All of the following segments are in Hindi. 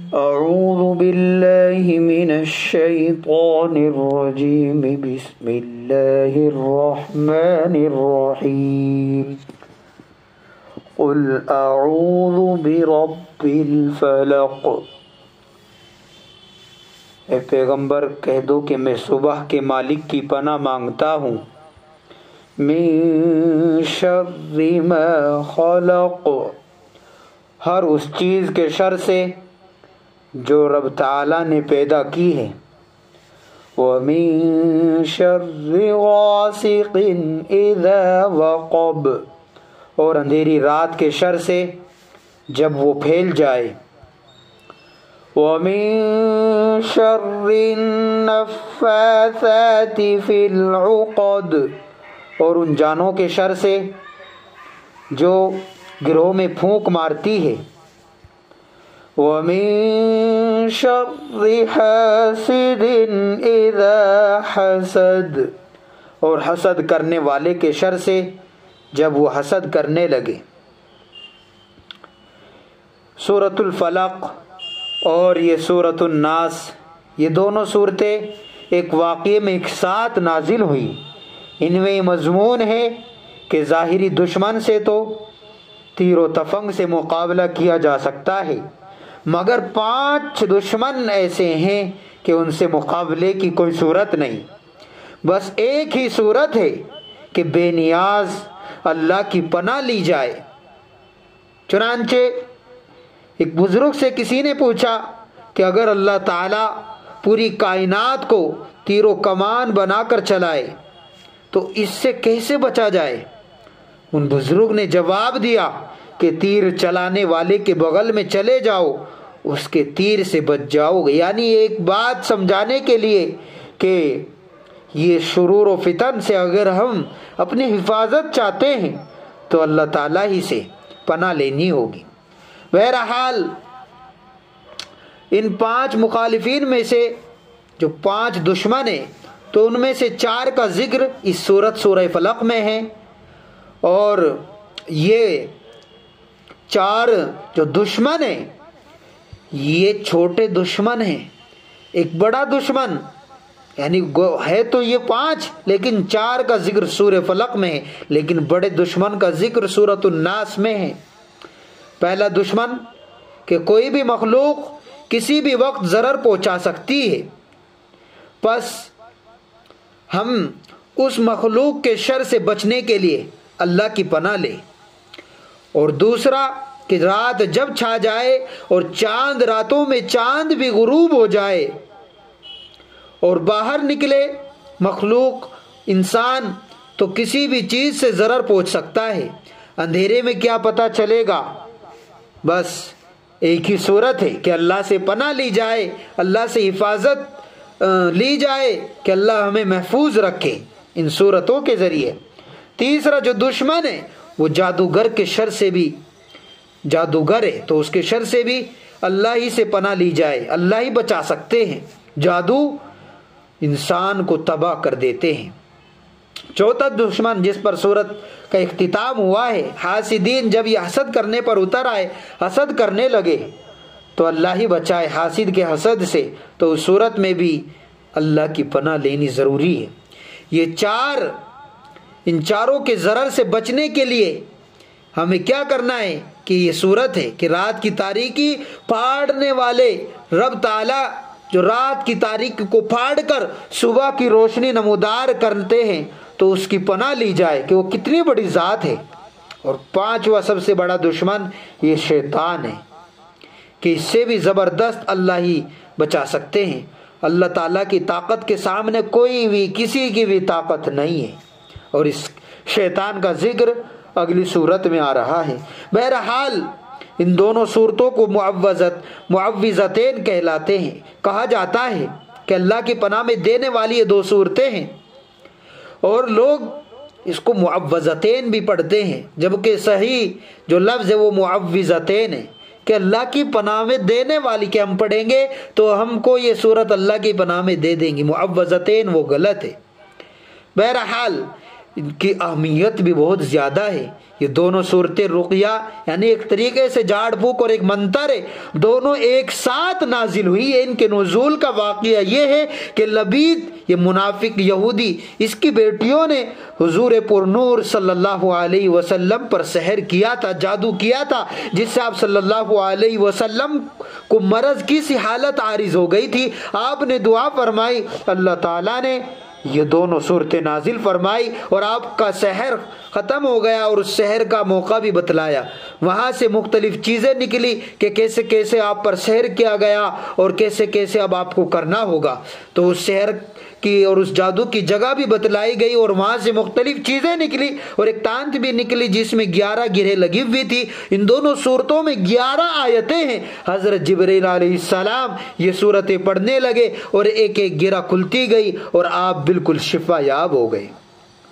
अऊज़ु बिल्लाहि मिनश शैतानिर रजीम बिस्मिल्लाहिर रहमानिर रहीम क़ुल अऊज़ु बिरब्बिल फ़लक़। ए पैगंबर कह दो कि मैं सुबह के मालिक की पनाह मांगता हूँ। मिन शर्रि मा ख़लक़, हर उस चीज़ के शर से जो रब ताला ने पैदा की है। व मिन शर्रि गासिक़िन इज़ा वक़ब, और अंधेरी रात के शर से जब वो फैल जाए। व मिन शर्रि नफ़्फ़ासाति फ़िल उक़द, और उन जानों के शर से जो गिरोह में फूंक मारती है। व मिन शर्रि हासिदिन इज़ा हसद, और हसद करने वाले के शर से जब वो हसद करने लगे। सूरतुल फलक और ये सूरतुन नास, ये दोनों सूरतें एक वाक़ये में एक साथ नाजिल हुई। इनमें मज़मून है कि ज़ाहिरी दुश्मन से तो तीर व तफंग से मुकाबला किया जा सकता है, मगर 5 दुश्मन ऐसे हैं कि उनसे मुकाबले की कोई सूरत नहीं। बस एक ही सूरत है कि बेनियाज अल्लाह की पनाह ली जाए। चुनांचे एक बुजुर्ग से किसी ने पूछा कि अगर अल्लाह ताला पूरी कायनात को तीरों कमान बनाकर चलाए तो इससे कैसे बचा जाए। उन बुजुर्ग ने जवाब दिया कि तीर चलाने वाले के बगल में चले जाओ, उसके तीर से बच जाओगे। यानी एक बात समझाने के लिए कि ये शुरूर व फितन से अगर हम अपनी हिफाजत चाहते हैं तो अल्लाह ताला ही से पनाह लेनी होगी। बहरहाल इन 5 मुखालिफिन में से जो 5 दुश्मन हैं तो उनमें से 4 का जिक्र इस सूरह फलक में है। और ये 4 जो दुश्मन हैं ये छोटे दुश्मन हैं। एक बड़ा दुश्मन यानी है तो ये 5, लेकिन 4 का जिक्र सूरह फलक में है, लेकिन बड़े दुश्मन का जिक्र सूरतुन नास में है। पहला दुश्मन कि कोई भी मखलूक किसी भी वक्त ज़रर पहुंचा सकती है, बस हम उस मखलूक के शर से बचने के लिए अल्लाह की पनाह ले। और दूसरा कि रात जब छा जाए और चांद रातों में चांद भी गुरूब हो जाए और बाहर निकले मखलूक इंसान तो किसी भी चीज़ से ज़रर पहुंच सकता है। अंधेरे में क्या पता चलेगा। बस एक ही सूरत है कि अल्लाह से पनाह ली जाए, अल्लाह से हिफाजत ली जाए कि अल्लाह हमें महफूज रखे इन सूरतों के ज़रिए। तीसरा जो दुश्मन है वो जादूगर के शर से भी, जादूगर है तो उसके शर से भी अल्लाह ही से पनाह ली जाए, अल्लाह ही बचा सकते हैं। जादू इंसान को तबाह कर देते हैं। चौथा दुश्मन जिस पर सूरत का इख्तिताम हुआ है, हासिदीन, जब ये हसद करने पर उतर आए, हसद करने लगे तो अल्लाह ही बचाए हासिद के हसद से। तो उस सूरत में भी अल्लाह की पनाह लेनी ज़रूरी है। ये 4, इन चारों के ज़रर से बचने के लिए हमें क्या करना है कि ये सूरत है कि रात की तारीकी फाड़ने वाले रब ताला जो रात की तारीकी को फाड़ कर सुबह की रोशनी नमूदार करते हैं तो उसकी पनाह ली जाए कि वो कितनी बड़ी ज़ात है। और 5वां सबसे बड़ा दुश्मन ये शैतान है कि इससे भी ज़बरदस्त अल्लाह ही बचा सकते हैं। अल्लाह ताला की ताकत के सामने कोई भी किसी की भी ताकत नहीं है। और इस शैतान का जिक्र अगली सूरत में आ रहा है। बहरहाल इन दोनों सूरतों को मुअव्विज़तैन कहलाते हैं। कहा जाता है कि अल्लाह की पनाह में देने वाली ये 2 सूरतें हैं और लोग इसको मुअव्वज़तैन भी पढ़ते हैं, जबकि सही जो लफ्ज़ है वो मुअव्विज़तैन है कि अल्लाह की पनाह में देने वाली। कि हम पढ़ेंगे तो हमको ये सूरत अल्लाह की पनाह में दे देंगी, मुअव्वज़तैन वो गलत है। बहरहाल इनकी अहमियत भी बहुत ज़्यादा है। ये दोनों सूरतें रुक़या यानी एक तरीके से झाड़ फूक और एक मंतर है, दोनों एक साथ नाजिल हुई है। इनके नुज़ूल का वाक़या ये है कि लबीद ये मुनाफिक यहूदी इसकी बेटियों ने हुजूर पुरनूर सल्लल्लाहु अलैहि वसल्लम पर सहर किया था, जादू किया था, जिससे आप सल्लल्लाहु अलैहि वसल्लम को मरज़ की सी हालत आरिज़ हो गई थी। आपने दुआ फरमाई, अल्लाह ताला ने ये दोनों सूरतें नाजिल फरमाई और आपका सहर ख़त्म हो गया और उस सहर का मौका भी बतलाया। वहाँ से मुख्तलिफ चीज़ें निकली कि कैसे कैसे आप पर सहर किया गया और कैसे कैसे अब आपको करना होगा। तो उस सहर की और उस जादू की जगह भी बतलाई गई और वहाँ से मुख्तलिफ चीज़ें निकली और एक तांत भी निकली जिसमें 11 गिरह लगी हुई थी। इन दोनों सूरतों में 11 आयतें हैं। हज़रत जिब्रील अलैहिस्सलाम ये सूरतें पढ़ने लगे और एक एक गिरह खुलती गई और आप बिल्कुल शिफा याब हो गए।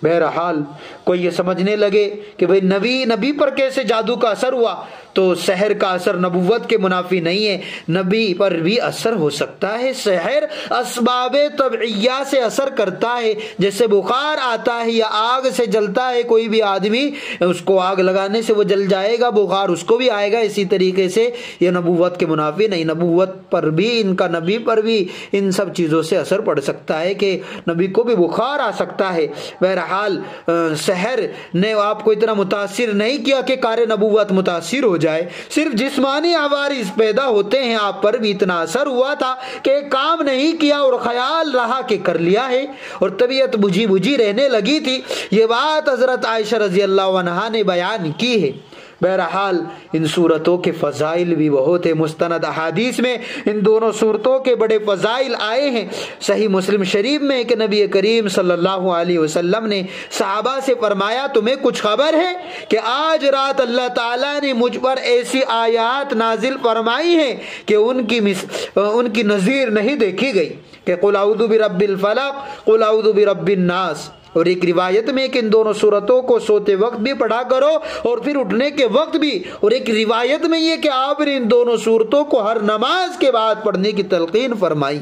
बहरहाल कोई ये समझने लगे कि भाई नबी पर कैसे जादू का असर हुआ, तो सहर का असर नबुव्वत के मुनाफी नहीं है, नबी पर भी असर हो सकता है। सहर असबाबे तबइया से असर करता है, जैसे बुखार आता है या आग से जलता है कोई भी आदमी, उसको आग लगाने से वो जल जाएगा, बुखार उसको भी आएगा। इसी तरीके से ये नबुव्वत के मुनाफी नहीं, नबुव्वत पर भी इनका नबी पर भी इन सब चीज़ों से असर पड़ सकता है कि नबी को भी बुखार आ सकता है। बहरहाल सहर ने आपको इतना मुतासिर नहीं किया कि कार नबुव्वत मुतासिर हो जाए, सिर्फ जिस्मानी आवारिस पैदा होते हैं। आप पर भी इतना असर हुआ था कि काम नहीं किया और ख्याल रहा कि कर लिया है और तबीयत बुझी बुझी रहने लगी थी। ये बात हज़रत आयशा रज़ी अल्लाह अन्हा ने बयान की है। बहरहाल इन सूरतों के फ़ज़ाइल भी बहुत है। मुस्तनद अहादीस में इन दोनों सूरतों के बड़े फ़ज़ाइल आए हैं। सही मुस्लिम शरीफ में कि नबी करीम सल्लल्लाहु अलैहि वसल्लम ने सहाबा से फरमाया, तुम्हें कुछ खबर है कि आज रात अल्लाह ताला ने मुझ पर ऐसी आयात नाजिल फरमाई है कि उनकी नज़ीर नहीं देखी गई कि कुल औज़ु बिरब्बिल फलक, कुल औज़ु बिरब्बिन नास। और एक रिवायत में कि इन दोनों सूरतों को सोते वक्त भी पढ़ा करो और फिर उठने के वक्त भी। और एक रिवायत में ये कि आपने इन दोनों सूरतों को हर नमाज के बाद पढ़ने की तलकीन फरमाई।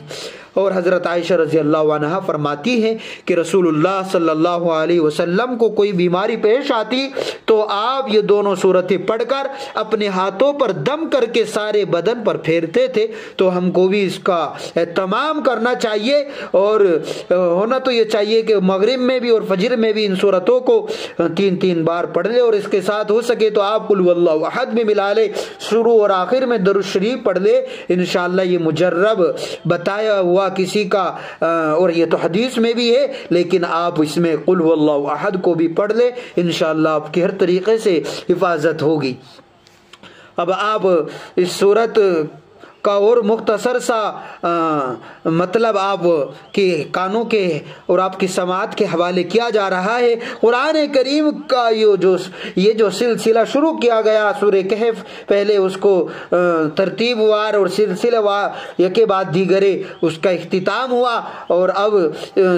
और हज़रत आयशा रज़ी अल्लाह अन्हा फरमाती हैं कि रसूलुल्लाह सल्लल्लाहु अलैहि वसल्लम को कोई बीमारी पेश आती तो आप ये दोनों सूरतें पढ़कर अपने हाथों पर दम करके सारे बदन पर फेरते थे। तो हमको भी इसका तमाम करना चाहिए और होना तो ये चाहिए कि मगरिब में भी और फजर में भी इन सूरतों को 3-3 बार पढ़ ले और इसके साथ हो सके तो आप कुल वल्लाहु अहद में मिला ले, शुरू और आखिर में दरूद शरीफ पढ़ ले। इंशाअल्लाह ये मुजर्रब बताया हुआ किसी का और ये तो हदीस में भी है, लेकिन आप इसमें कुल वल्लाहु अहद को भी पढ़ ले, इंशाअल्लाह आपकी हर तरीके से हिफाजत होगी। अब आप इस सूरत का और मुख्तसर सा मतलब आप के कानों के और आपकी समात के हवाले किया जा रहा है। कुरान करीम का ये जो सिलसिला शुरू किया गया सूरह कहफ, पहले उसको तरतीबवार और सिलसिलेवार एक के बाद दीगरे उसका इख्तिताम हुआ और अब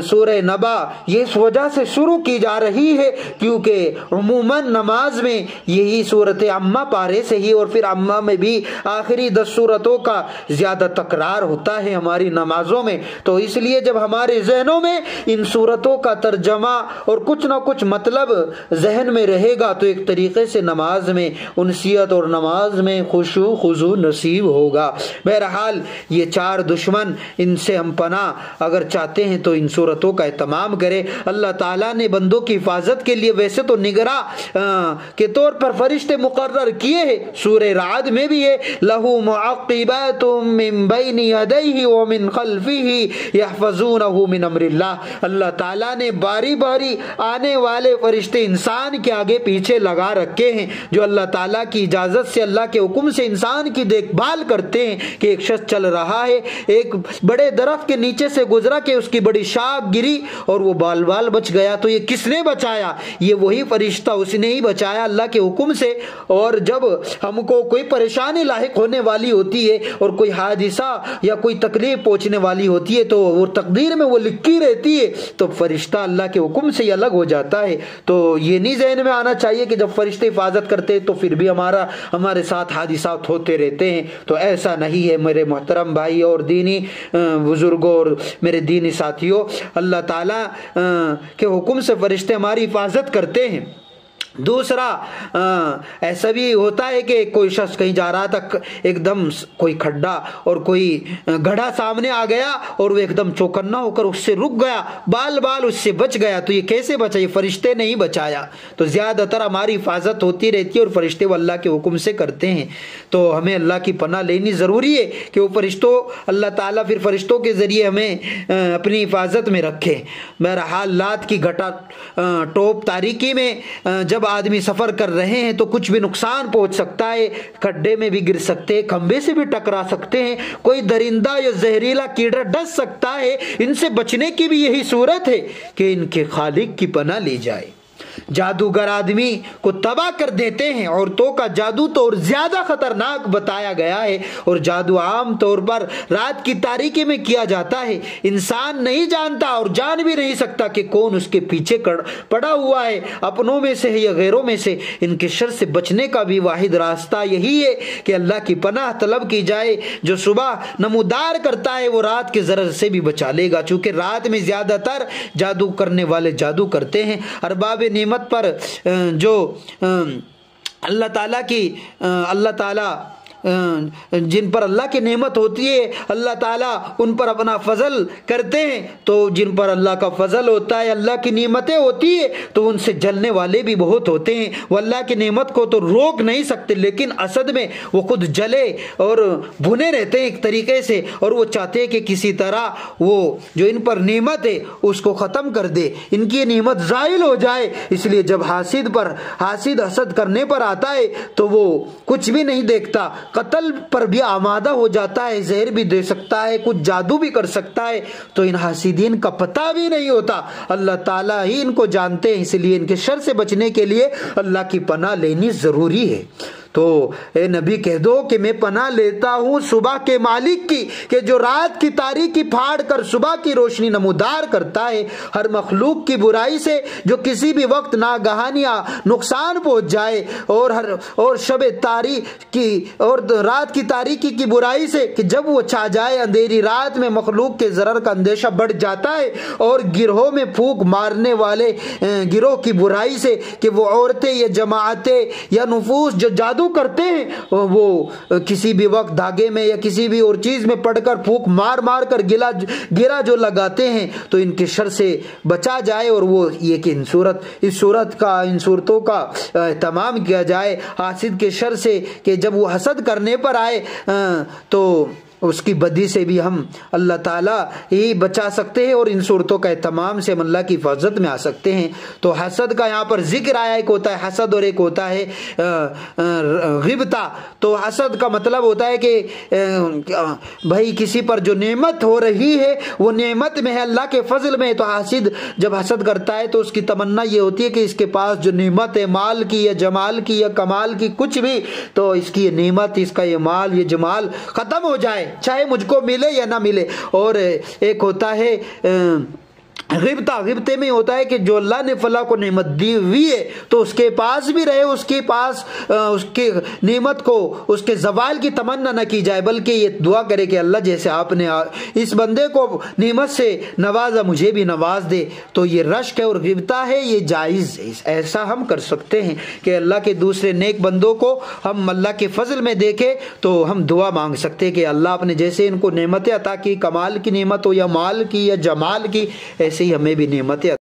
सूरह नबा ये इस वजह से शुरू की जा रही है क्योंकि उमूमन नमाज में यही सूरत अम्मा पारे से ही और फिर अम्मा में भी आखिरी 10 सूरतों का ज्यादा तकरार होता है हमारी नमाजों में। तो इसलिए जब हमारे जहनों में इन सूरतों का तर्जमा और कुछ ना कुछ मतलब जहन में रहेगा तो एक तरीके से नमाज में उनसियत और नमाज में खुशू खुजू नसीब होगा। बहरहाल ये 4 दुश्मन, इनसे हम पनाह अगर चाहते हैं तो इन सूरतों का एहतमाम करें। अल्लाह ताला ने बंदों की हिफाजत के लिए वैसे तो निगरा के तौर पर फरिश्ते मुकर्रर किए हैं। सूरह राद में भी है, लहू मुअक्किबातुम मिन बैनि यदैहि व मिन खल्फिही यहफज़ूनहु मिन अम्रिल्लाह। अल्लाह ताला ने बारी बारी आने वाले फरिश्ते इंसान के आगे पीछे लगा रखे हैं जो अल्लाह ताला की इजाज़त से, अल्लाह के हुक्म से इंसान की देखभाल करते हैं कि एक शख्स चल रहा है, एक बड़े दरख्त के नीचे से गुजरा कि उसकी बड़ी शाख गिरी और वो बाल बाल बच गया। तो ये किसने बचाया? ये वही फरिश्ता, उसने ही बचाया अल्लाह के हुक्म से। और जब हमको कोई परेशानी लाहिक होने वाली होती है और कोई हादिसा या कोई तकलीफ पहुंचने वाली होती है तो वो तकदीर में वो लिखी रहती है, तो फरिश्ता अल्लाह के हुक्म से अलग हो जाता है। तो ये नहीं जहन में आना चाहिए कि जब फरिश्ते हिफाजत करते हैं तो फिर भी हमारे साथ हादिसात होते रहते हैं। तो ऐसा नहीं है मेरे मोहतरम भाई और दीनी बुजुर्गों और मेरे दीनी साथियों, अल्लाह ताला के हुक्म से फरिश्ते हमारी हिफाजत करते हैं। दूसरा ऐसा भी होता है कि कोई शख्स कहीं जा रहा था, एकदम कोई खड्डा और कोई गड्ढा सामने आ गया और वो एकदम चौकन्ना होकर उससे रुक गया, बाल बाल उससे बच गया। तो ये कैसे बचा? ये फरिश्ते नहीं बचाया। तो ज़्यादातर हमारी हिफाजत होती रहती है और फरिश्ते वो अल्लाह के हुक्म से करते हैं। तो हमें अल्लाह की पनाह लेनी ज़रूरी है कि वो फरिश्तों, अल्लाह ताला फिर फरिश्तों के ज़रिए हमें अपनी हिफाजत में रखे। बहरहाल रात की घटा टॉप तारीकी में जब आदमी सफर कर रहे हैं तो कुछ भी नुकसान पहुंच सकता है, खड्डे में भी गिर सकते हैं, खंबे से भी टकरा सकते हैं, कोई दरिंदा या जहरीला कीड़ा डस सकता है। इनसे बचने की भी यही सूरत है कि इनके खालिक की पनाह ली जाए। जादूगर आदमी को तबाह कर देते हैं। औरतों का जादू तो और ज्यादा खतरनाक बताया गया है, और जादू आम तौर पर रात की तारीकी में किया जाता है। इंसान नहीं जानता और जान भी नहीं सकता कि कौन उसके पीछे पड़ा हुआ है, अपनों में से है या गैरों में से। इनके शर से बचने का भी वाहिद रास्ता यही है कि अल्लाह की पनाह तलब की जाए। जो सुबह नमूदार करता है वो रात के जरर से भी बचा लेगा, चूंकि रात में ज्यादातर जादू करने वाले जादू करते हैं। अरबाब नेमत पर जो अल्लाह ताला जिन पर अल्लाह की नेमत होती है, अल्लाह ताला उन पर अपना फजल करते हैं। तो जिन पर अल्लाह का फजल होता है, अल्लाह की नेमतें होती है, तो उनसे जलने वाले भी बहुत होते हैं। वो अल्लाह की नेमत को तो रोक नहीं सकते, लेकिन असद में वो खुद जले और भुने रहते हैं एक तरीके से, और वो चाहते हैं कि किसी तरह वो जो इन पर नेमत है उसको ख़त्म कर दे, इनकी नेमत ज़ाइल हो जाए। इसलिए जब हासिद हसद करने पर आता है तो वो कुछ भी नहीं देखता, कत्ल पर भी आमादा हो जाता है, जहर भी दे सकता है, कुछ जादू भी कर सकता है। तो इन हासिदीन का पता भी नहीं होता, अल्लाह ताला ही इनको जानते हैं। इसलिए इनके शर से बचने के लिए अल्लाह की पनाह लेनी जरूरी है। तो ए नबी कह दो कि मैं पनाह लेता हूँ सुबह के मालिक की, कि जो रात की तारीकी फाड़ कर सुबह की रोशनी नमूदार करता है। हर मखलूक की बुराई से जो किसी भी वक्त नागहानिया नुकसान पहुँच जाए, और शब तारीकी और रात की तारीकी की बुराई से कि जब वो छा जाए अंधेरी रात में मखलूक के ज़रर का अंदेशा बढ़ जाता है। और गिरोह में फूंक मारने वाले गिरोह की बुराई से कि वो औरतें या जमाअतें या नुफूस जो जादू करते हैं, वो किसी भी वक्त धागे में या किसी भी और चीज में पड़कर फूंक मार मार कर गिरा जो लगाते हैं, तो इनके शर से बचा जाए। और वो ये कि इस सूरतों का तमाम किया जाए हासिद के शर से, कि जब वो हसद करने पर आए तो उसकी बदी से भी हम अल्लाह ताला ही बचा सकते हैं, और इन सूरतों का तमाम से हम अल्लाह की हिफाजत में आ सकते हैं। तो हसद का यहाँ पर जिक्र आया, एक होता है हसद और एक होता है गिबता। तो हसद का मतलब होता है कि भाई किसी पर जो नेमत हो रही है वो नेमत में है, अल्लाह के फजल में है। तो हासिद जब हसद करता है तो उसकी तमन्ना ये होती है कि इसके पास जो नेमत है, माल की या जमाल की या कमाल की, कुछ भी, तो इसकी ये नेमत, इसका ये माल, ये जमाल ख़त्म हो जाए, चाहे मुझको मिले या ना मिले। और एक होता है गिबते में होता है कि जो अल्लाह ने फला को नेमत दी हुई है तो उसके पास भी रहे, उसके पास उसके नेमत को, उसके जवाल की तमन्ना न की जाए, बल्कि ये दुआ करे कि अल्लाह जैसे आपने इस बंदे को नेमत से नवाजा, मुझे भी नवाज दे। तो ये रश्क है और गिबता है, ये जायज़ है। ऐसा हम कर सकते हैं कि अल्लाह के दूसरे नेक बंदों को हम अल्लाह के फजल में देखें तो हम दुआ मांग सकते हैं कि अल्लाह आपने जैसे इनको नेमतें अता की, कमाल की नेमत हो या माल की या जमाल की, ऐसे ही हमें भी नेमतें